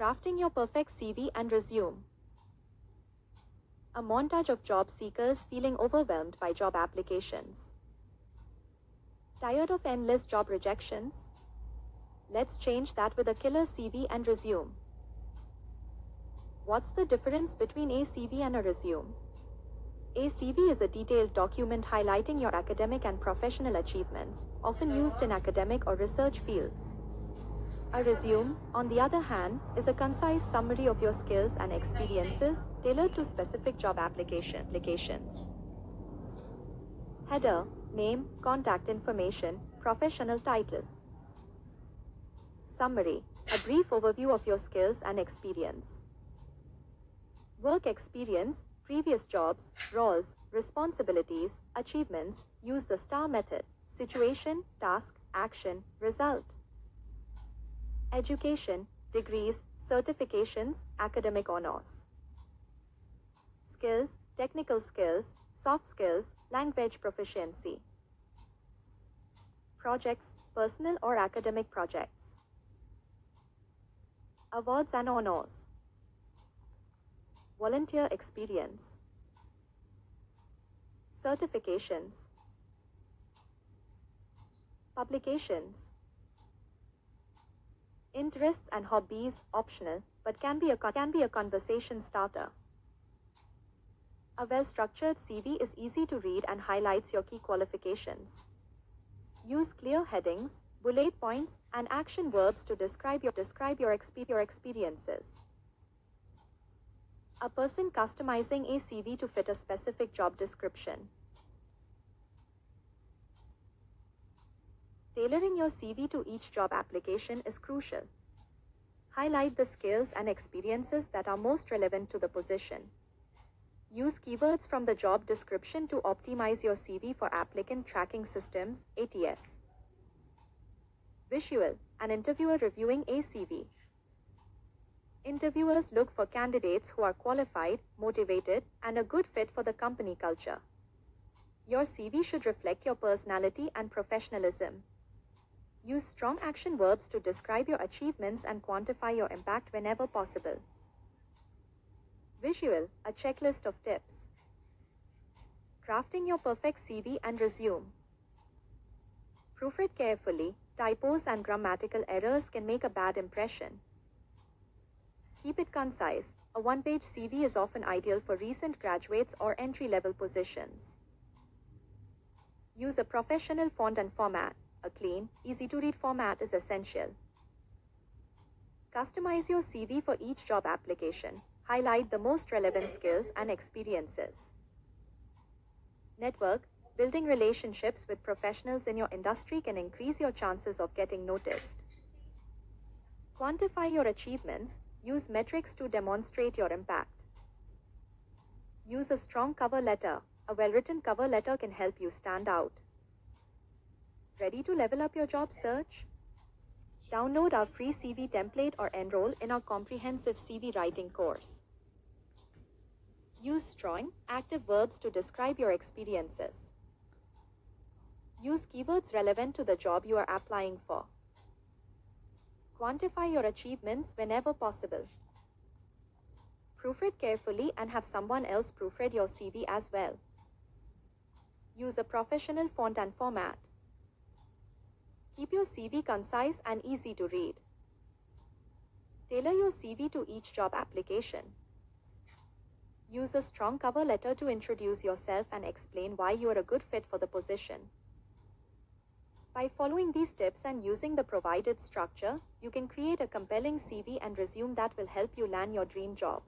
Crafting your perfect CV and resume. A montage of job seekers feeling overwhelmed by job applications. Tired of endless job rejections? Let's change that with a killer CV and resume. What's the difference between a CV and a resume? A CV is a detailed document highlighting your academic and professional achievements, often used in academic or research fields. A resume, on the other hand, is a concise summary of your skills and experiences tailored to specific job applications. Header, name, contact information, professional title. Summary, a brief overview of your skills and experience. Work experience, previous jobs, roles, responsibilities, achievements. Use the STAR method: situation, task, action, result. Education, degrees, certifications, academic honors. Skills, technical skills, soft skills, language proficiency. Projects, personal or academic projects. Awards and honors. Volunteer experience. Certifications. Publications. Interests and hobbies, optional, but can be a conversation starter. A well-structured CV is easy to read and highlights your key qualifications. Use clear headings, bullet points, and action verbs to describe your experiences. A person customizing a CV to fit a specific job description. Tailoring your CV to each job application is crucial. Highlight the skills and experiences that are most relevant to the position. Use keywords from the job description to optimize your CV for applicant tracking systems, ATS. Visual, an interviewer reviewing a CV. Interviewers look for candidates who are qualified, motivated, and a good fit for the company culture. Your CV should reflect your personality and professionalism. Use strong action verbs to describe your achievements and quantify your impact whenever possible. Visual, a checklist of tips. Crafting your perfect CV and resume. Proofread carefully. Typos and grammatical errors can make a bad impression. Keep it concise. A one-page CV is often ideal for recent graduates or entry-level positions. Use a professional font and format. A clean, easy-to-read format is essential. Customize your CV for each job application. Highlight the most relevant skills and experiences. Network. Building relationships with professionals in your industry can increase your chances of getting noticed. Quantify your achievements. Use metrics to demonstrate your impact. Use a strong cover letter. A well-written cover letter can help you stand out. Ready to level up your job search? Download our free CV template or enroll in our comprehensive CV writing course. Use strong, active verbs to describe your experiences. Use keywords relevant to the job you are applying for. Quantify your achievements whenever possible. Proofread carefully and have someone else proofread your CV as well. Use a professional font and format. Keep your CV concise and easy to read. Tailor your CV to each job application. Use a strong cover letter to introduce yourself and explain why you are a good fit for the position. By following these tips and using the provided structure, you can create a compelling CV and resume that will help you land your dream job.